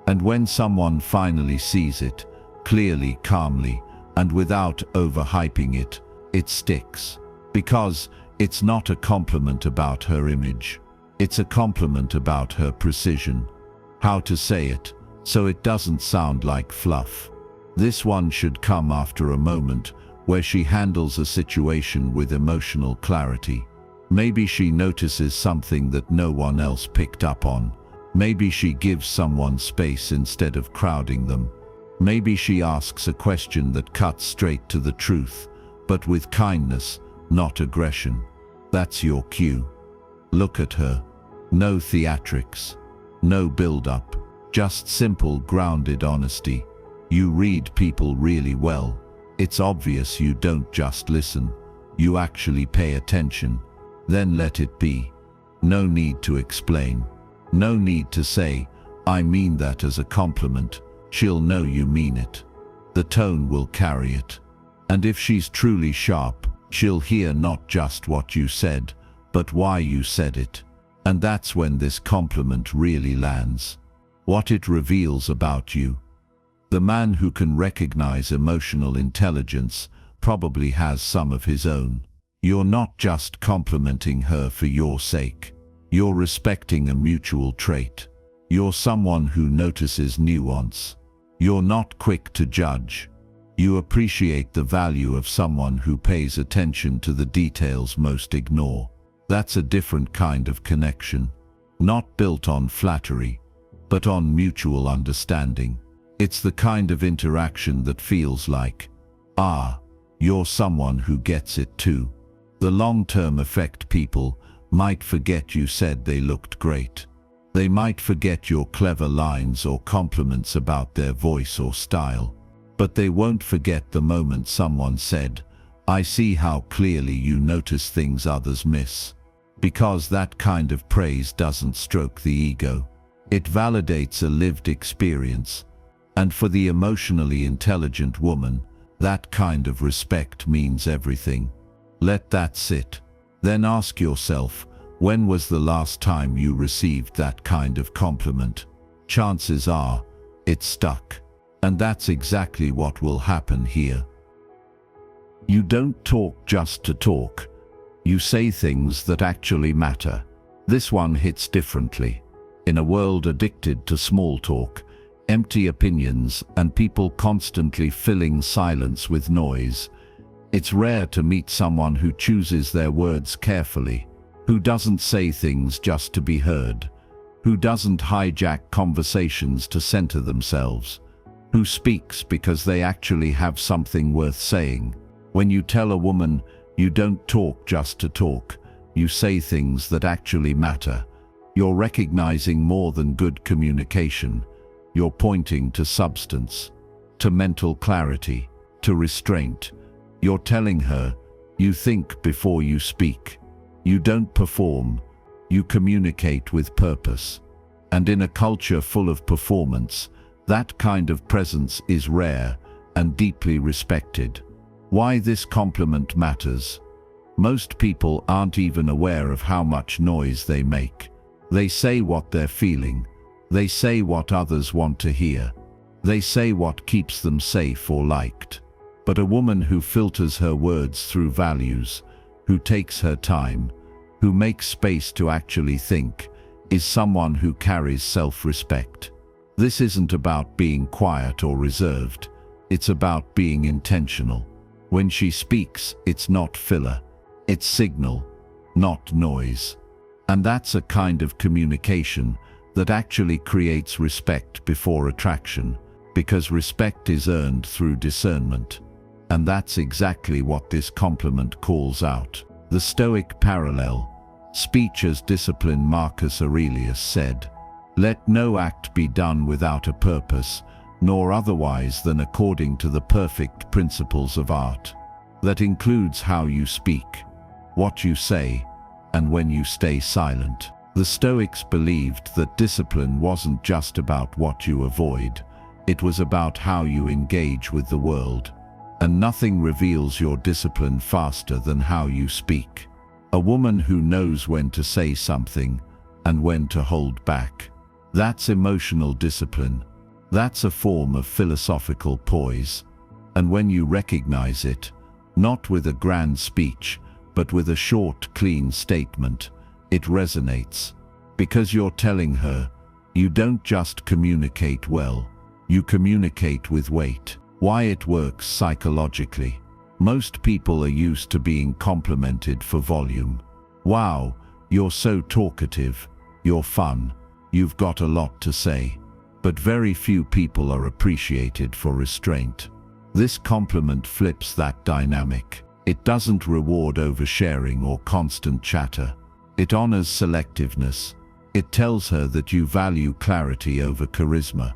And when someone finally sees it, clearly, calmly, and without overhyping it, it sticks. Because it's not a compliment about her image. It's a compliment about her precision. How to say it, so it doesn't sound like fluff. This one should come after a moment where she handles a situation with emotional clarity. Maybe she notices something that no one else picked up on. Maybe she gives someone space instead of crowding them. Maybe she asks a question that cuts straight to the truth, but with kindness, not aggression. That's your cue. Look at her. No theatrics. No build-up. Just simple, grounded honesty. You read people really well. It's obvious you don't just listen. You actually pay attention. Then let it be. No need to explain. No need to say, "I mean that as a compliment." She'll know you mean it. The tone will carry it. And if she's truly sharp, she'll hear not just what you said, but why you said it. And that's when this compliment really lands. What it reveals about you. The man who can recognize emotional intelligence probably has some of his own. You're not just complimenting her for your sake. You're respecting a mutual trait. You're someone who notices nuance. You're not quick to judge. You appreciate the value of someone who pays attention to the details most ignore. That's a different kind of connection. Not built on flattery, but on mutual understanding. It's the kind of interaction that feels like, "Ah, you're someone who gets it too." The long-term effect: people might forget you said they looked great. They might forget your clever lines or compliments about their voice or style. But they won't forget the moment someone said, "I see how clearly you notice things others miss." Because that kind of praise doesn't stroke the ego. It validates a lived experience. And for the emotionally intelligent woman, that kind of respect means everything. Let that sit. Then ask yourself, when was the last time you received that kind of compliment? Chances are, it stuck. And that's exactly what will happen here. You don't talk just to talk. You say things that actually matter. This one hits differently. In a world addicted to small talk, empty opinions, and people constantly filling silence with noise, it's rare to meet someone who chooses their words carefully, who doesn't say things just to be heard, who doesn't hijack conversations to center themselves, who speaks because they actually have something worth saying. When you tell a woman, you don't talk just to talk, you say things that actually matter, you're recognizing more than good communication. You're pointing to substance, to mental clarity, to restraint. You're telling her, you think before you speak. You don't perform, you communicate with purpose. And in a culture full of performance, that kind of presence is rare and deeply respected. Why this compliment matters? Most people aren't even aware of how much noise they make. They say what they're feeling. They say what others want to hear. They say what keeps them safe or liked. But a woman who filters her words through values, who takes her time, who makes space to actually think, is someone who carries self-respect. This isn't about being quiet or reserved. It's about being intentional. When she speaks, it's not filler. It's signal, not noise. And that's a kind of communication that actually creates respect before attraction, because respect is earned through discernment. And that's exactly what this compliment calls out. The Stoic parallel. Speech as discipline. Marcus Aurelius said, "Let no act be done without a purpose, nor otherwise than according to the perfect principles of art." That includes how you speak, what you say, and when you stay silent. The Stoics believed that discipline wasn't just about what you avoid, it was about how you engage with the world. And nothing reveals your discipline faster than how you speak. A woman who knows when to say something and when to hold back. That's emotional discipline. That's a form of philosophical poise. And when you recognize it, not with a grand speech, but with a short, clean statement, it resonates. Because you're telling her, you don't just communicate well, you communicate with weight. Why it works psychologically. Most people are used to being complimented for volume. Wow, you're so talkative, you're fun, you've got a lot to say. But very few people are appreciated for restraint. This compliment flips that dynamic. It doesn't reward oversharing or constant chatter. It honors selectiveness. It tells her that you value clarity over charisma,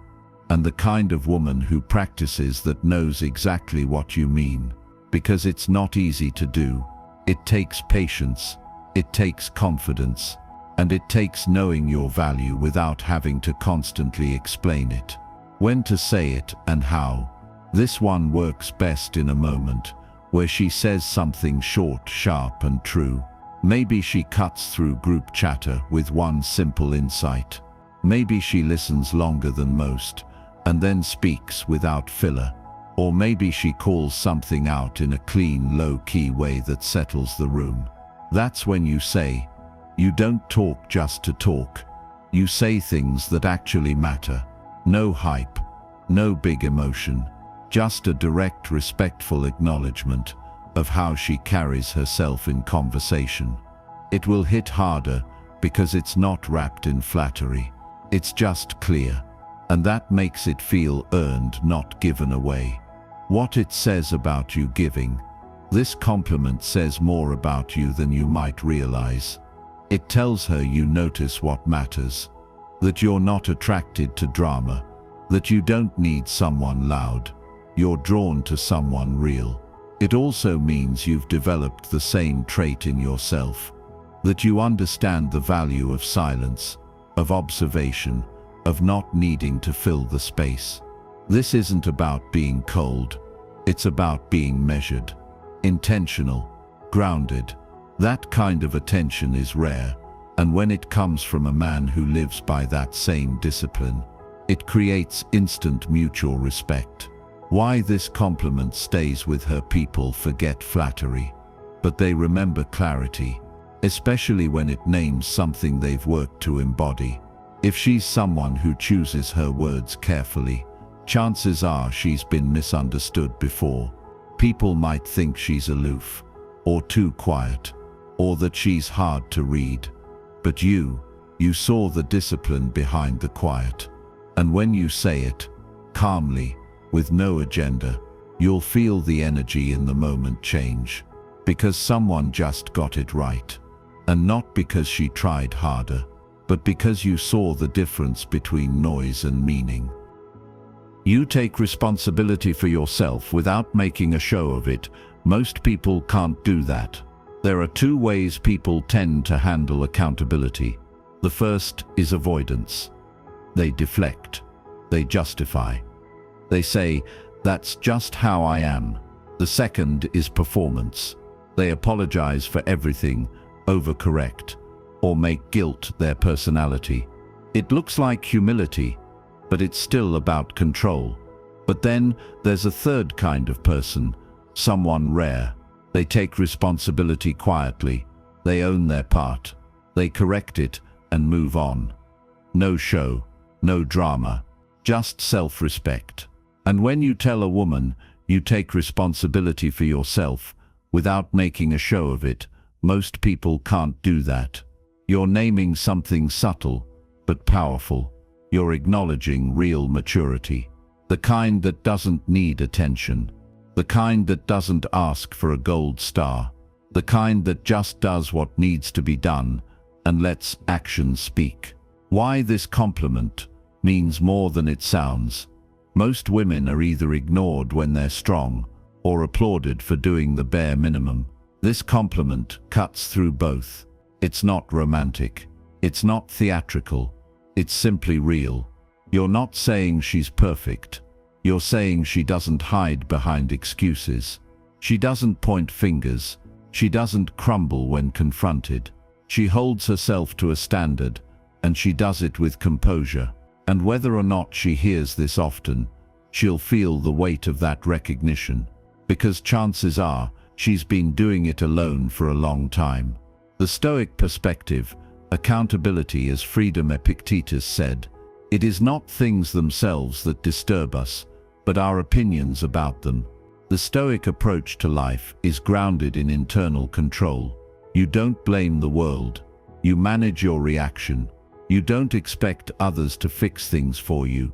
and the kind of woman who practices that knows exactly what you mean. Because it's not easy to do. It takes patience, it takes confidence, and it takes knowing your value without having to constantly explain it. When to say it and how. This one works best in a moment, where she says something short, sharp, and true. Maybe she cuts through group chatter with one simple insight. Maybe she listens longer than most, and then speaks without filler. Or maybe she calls something out in a clean, low-key way that settles the room. That's when you say, you don't talk just to talk. You say things that actually matter. No hype, no big emotion. Just a direct, respectful acknowledgement of how she carries herself in conversation. It will hit harder because it's not wrapped in flattery. It's just clear. And that makes it feel earned, not given away. What it says about you giving. This compliment says more about you than you might realize. It tells her you notice what matters. That you're not attracted to drama. That you don't need someone loud. You're drawn to someone real. It also means you've developed the same trait in yourself. That you understand the value of silence, of observation, of not needing to fill the space. This isn't about being cold. It's about being measured, intentional, grounded. That kind of attention is rare, and when it comes from a man who lives by that same discipline, it creates instant mutual respect. Why this compliment stays with her. People forget flattery, but they remember clarity, especially when it names something they've worked to embody. If she's someone who chooses her words carefully, chances are she's been misunderstood before. People might think she's aloof, or too quiet, or that she's hard to read. But you saw the discipline behind the quiet. And when you say it, calmly, with no agenda, you'll feel the energy in the moment change. Because someone just got it right. And not because she tried harder, but because you saw the difference between noise and meaning. You take responsibility for yourself without making a show of it. Most people can't do that. There are two ways people tend to handle accountability. The first is avoidance. They deflect. They justify. They say, that's just how I am. The second is performance. They apologize for everything, overcorrect, or make guilt their personality. It looks like humility, but it's still about control. But then there's a third kind of person, someone rare. They take responsibility quietly. They own their part. They correct it and move on. No show, no drama, just self-respect. And when you tell a woman you take responsibility for yourself without making a show of it, most people can't do that. You're naming something subtle but powerful. You're acknowledging real maturity. The kind that doesn't need attention. The kind that doesn't ask for a gold star. The kind that just does what needs to be done and lets actions speak. Why this compliment means more than it sounds. Most women are either ignored when they're strong or applauded for doing the bare minimum. This compliment cuts through both. It's not romantic. It's not theatrical. It's simply real. You're not saying she's perfect. You're saying she doesn't hide behind excuses. She doesn't point fingers. She doesn't crumble when confronted. She holds herself to a standard, and she does it with composure. And whether or not she hears this often, she'll feel the weight of that recognition, because chances are she's been doing it alone for a long time. The Stoic perspective, accountability as freedom. Epictetus said, "It is not things themselves that disturb us, but our opinions about them." The Stoic approach to life is grounded in internal control. You don't blame the world. You manage your reaction. You don't expect others to fix things for you.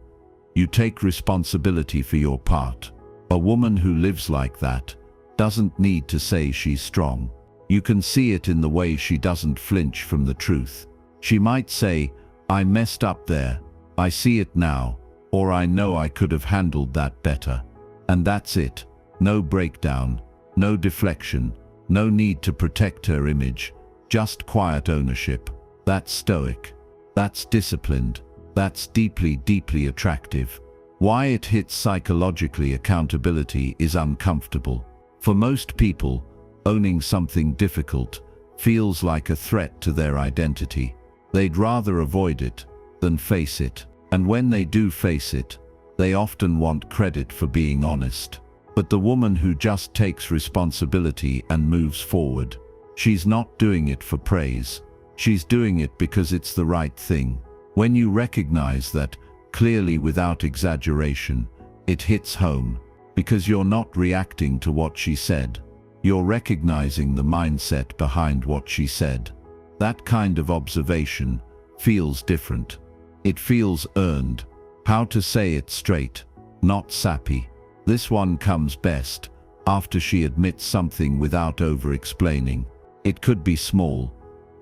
You take responsibility for your part. A woman who lives like that doesn't need to say she's strong. You can see it in the way she doesn't flinch from the truth. She might say, "I messed up there. I see it now," or "I know I could have handled that better." And that's it. No breakdown, no deflection, no need to protect her image, just quiet ownership. That's Stoic. That's disciplined. That's deeply, deeply attractive. Why it hits psychologically. Accountability is uncomfortable. For most people, owning something difficult feels like a threat to their identity. They'd rather avoid it than face it. And when they do face it, they often want credit for being honest. But the woman who just takes responsibility and moves forward, she's not doing it for praise. She's doing it because it's the right thing. When you recognize that, clearly without exaggeration, it hits home, because you're not reacting to what she said. You're recognizing the mindset behind what she said. That kind of observation feels different. It feels earned. How to say it straight, not sappy. This one comes best after she admits something without over-explaining. It could be small.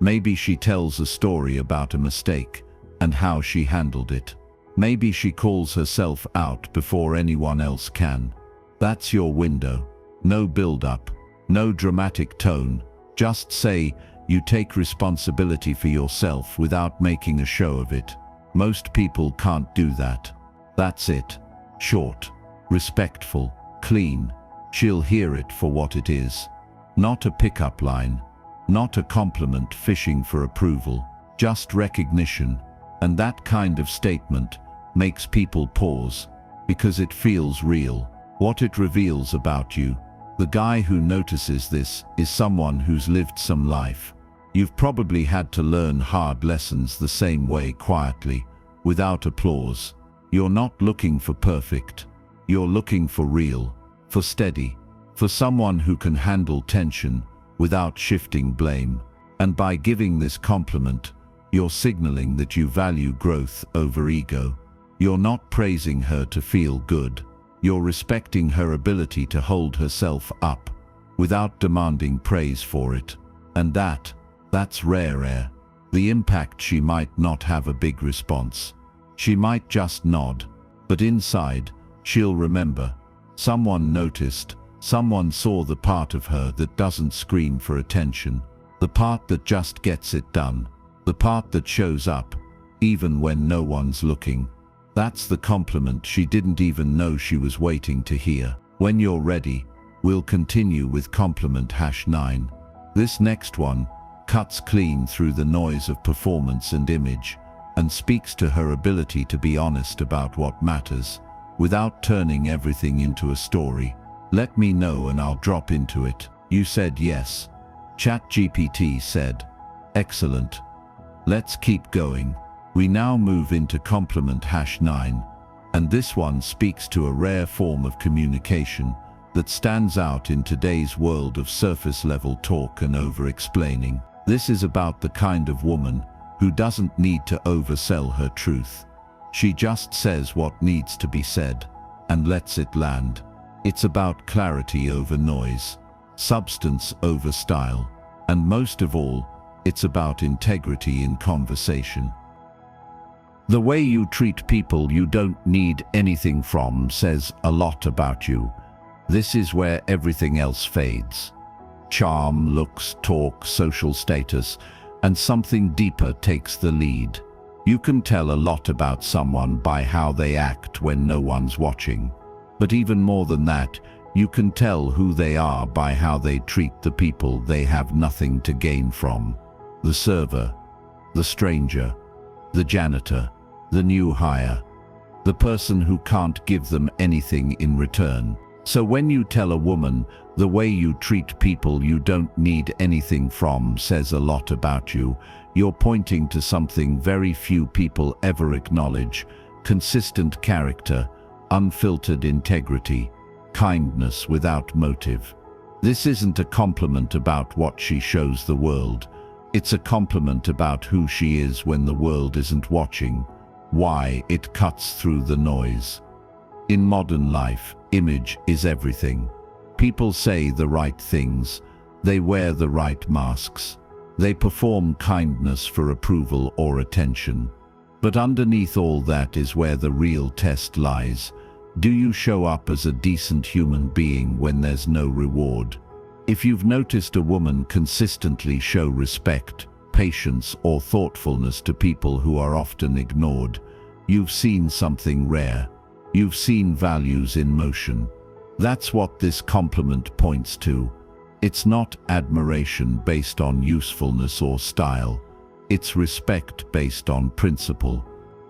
Maybe she tells a story about a mistake and how she handled it. Maybe she calls herself out before anyone else can. That's your window. No build-up, no dramatic tone. Just say you take responsibility for yourself without making a show of it. Most people can't do that. That's it. Short, respectful, clean. She'll hear it for what it is. Not a pickup line. Not a compliment fishing for approval. Just recognition. And that kind of statement makes people pause, because it feels real. What it reveals about you. The guy who notices this is someone who's lived some life. You've probably had to learn hard lessons the same way, quietly, without applause. You're not looking for perfect. You're looking for real, for steady, for someone who can handle tension without shifting blame. And by giving this compliment, you're signaling that you value growth over ego. You're not praising her to feel good. You're respecting her ability to hold herself up without demanding praise for it. And that's rare. The impact, she might not have a big response. She might just nod. But inside, she'll remember. Someone noticed. Someone saw the part of her that doesn't scream for attention. The part that just gets it done. The part that shows up, even when no one's looking. That's the compliment she didn't even know she was waiting to hear. When you're ready, we'll continue with compliment #9. This next one cuts clean through the noise of performance and image, and speaks to her ability to be honest about what matters, without turning everything into a story. Let me know and I'll drop into it. You said yes. ChatGPT said, excellent. Let's keep going. We now move into compliment #9, and this one speaks to a rare form of communication that stands out in today's world of surface-level talk and over-explaining. This is about the kind of woman who doesn't need to oversell her truth. She just says what needs to be said, and lets it land. It's about clarity over noise, substance over style, and most of all, it's about integrity in conversation. The way you treat people you don't need anything from says a lot about you. This is where everything else fades. Charm, looks, talk, social status, and something deeper takes the lead. You can tell a lot about someone by how they act when no one's watching. But even more than that, you can tell who they are by how they treat the people they have nothing to gain from. The server, the stranger, the janitor, the new hire, the person who can't give them anything in return. So when you tell a woman the way you treat people you don't need anything from says a lot about you, you're pointing to something very few people ever acknowledge: consistent character, unfiltered integrity, kindness without motive. This isn't a compliment about what she shows the world. It's a compliment about who she is when the world isn't watching, why it cuts through the noise. In modern life, image is everything. People say the right things, they wear the right masks, they perform kindness for approval or attention. But underneath all that is where the real test lies. Do you show up as a decent human being when there's no reward? If you've noticed a woman consistently show respect, patience, or thoughtfulness to people who are often ignored, you've seen something rare. You've seen values in motion. That's what this compliment points to. It's not admiration based on usefulness or style. It's respect based on principle.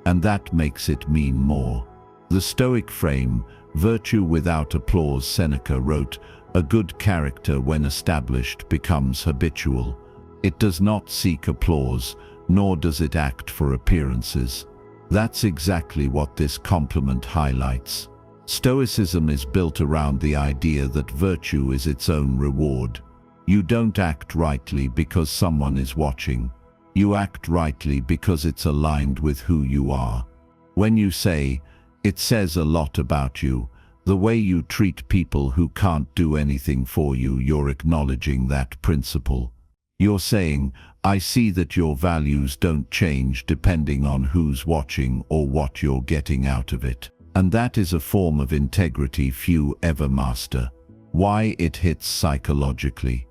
And that makes it mean more. The Stoic frame, virtue without applause, Seneca wrote, a good character when established becomes habitual. It does not seek applause, nor does it act for appearances. That's exactly what this compliment highlights. Stoicism is built around the idea that virtue is its own reward. You don't act rightly because someone is watching. You act rightly because it's aligned with who you are. When you say, "It says a lot about you," the way you treat people who can't do anything for you, you're acknowledging that principle. You're saying, I see that your values don't change depending on who's watching or what you're getting out of it. And that is a form of integrity few ever master. Why it hits psychologically.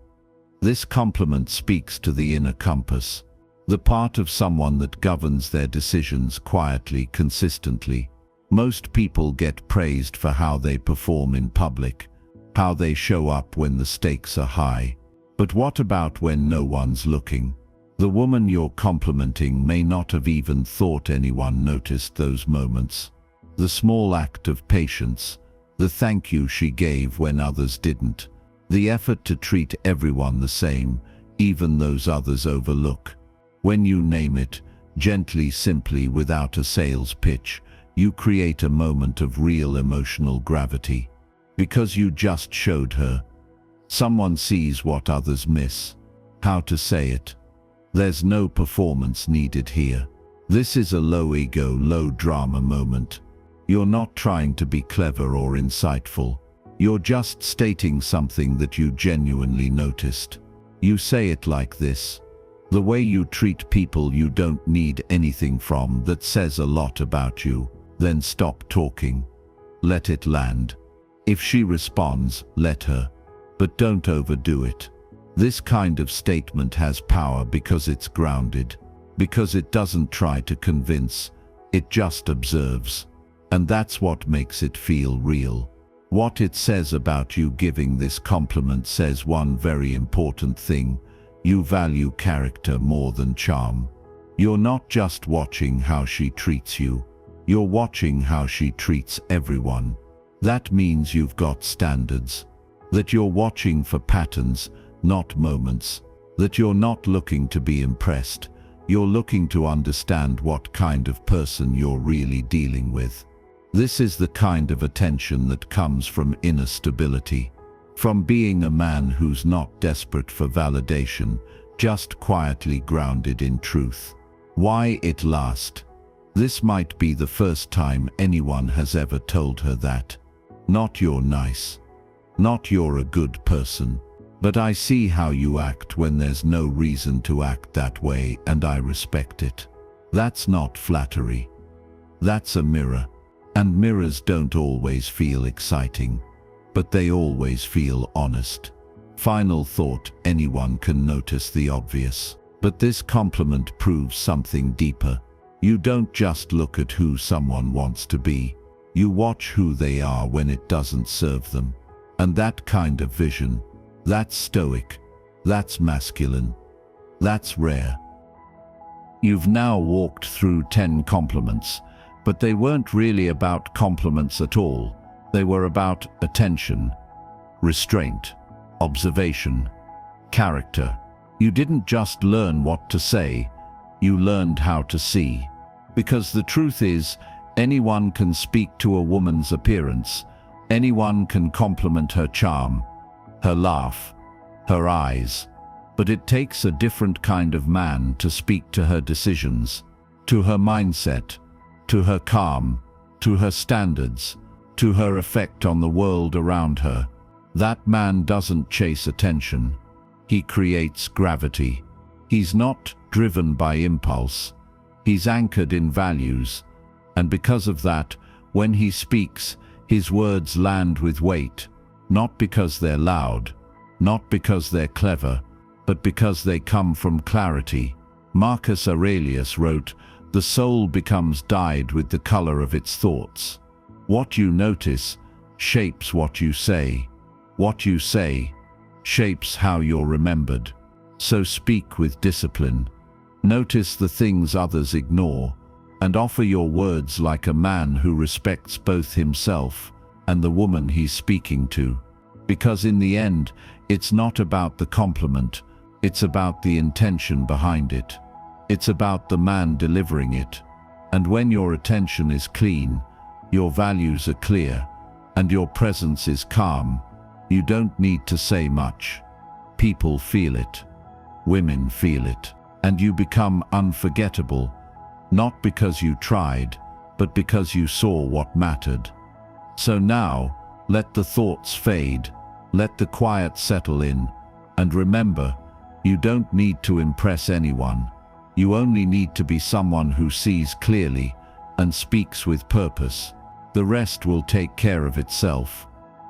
This compliment speaks to the inner compass, the part of someone that governs their decisions quietly, consistently. Most people get praised for how they perform in public, how they show up when the stakes are high. But what about when no one's looking? The woman you're complimenting may not have even thought anyone noticed those moments. The small act of patience, the thank you she gave when others didn't, the effort to treat everyone the same, even those others overlook. When you name it, gently, simply, without a sales pitch, you create a moment of real emotional gravity. Because you just showed her. Someone sees what others miss. How to say it. There's no performance needed here. This is a low ego, low drama moment. You're not trying to be clever or insightful. You're just stating something that you genuinely noticed. You say it like this. The way you treat people you don't need anything from, that says a lot about you. Then stop talking. Let it land. If she responds, let her. But don't overdo it. This kind of statement has power because it's grounded, because it doesn't try to convince, it just observes. And that's what makes it feel real. What it says about you giving this compliment says one very important thing. You value character more than charm. You're not just watching how she treats you. You're watching how she treats everyone. That means you've got standards. That you're watching for patterns, not moments. That you're not looking to be impressed. You're looking to understand what kind of person you're really dealing with. This is the kind of attention that comes from inner stability. From being a man who's not desperate for validation, just quietly grounded in truth. Why it lasts? This might be the first time anyone has ever told her that. Not you're nice. Not you're a good person. But I see how you act when there's no reason to act that way, and I respect it. That's not flattery. That's a mirror. And mirrors don't always feel exciting, but they always feel honest. Final thought, anyone can notice the obvious. But this compliment proves something deeper. You don't just look at who someone wants to be. You watch who they are when it doesn't serve them. And that kind of vision, that's stoic, that's masculine, that's rare. You've now walked through 10 compliments, but they weren't really about compliments at all. They were about attention, restraint, observation, character. You didn't just learn what to say, you learned how to see. Because the truth is, anyone can speak to a woman's appearance, anyone can compliment her charm, her laugh, her eyes. But it takes a different kind of man to speak to her decisions, to her mindset, to her calm, to her standards, to her effect on the world around her. That man doesn't chase attention. He creates gravity. He's not driven by impulse. He's anchored in values. And because of that, when he speaks, his words land with weight, not because they're loud, not because they're clever, but because they come from clarity. Marcus Aurelius wrote, "The soul becomes dyed with the color of its thoughts." What you notice shapes what you say. What you say shapes how you're remembered. So speak with discipline. Notice the things others ignore, and offer your words like a man who respects both himself and the woman he's speaking to. Because in the end, it's not about the compliment, it's about the intention behind it. It's about the man delivering it. And when your attention is clean, your values are clear, and your presence is calm, you don't need to say much. People feel it. Women feel it. And you become unforgettable, not because you tried, but because you saw what mattered. So now, let the thoughts fade, let the quiet settle in, and remember, you don't need to impress anyone. You only need to be someone who sees clearly and speaks with purpose. The rest will take care of itself.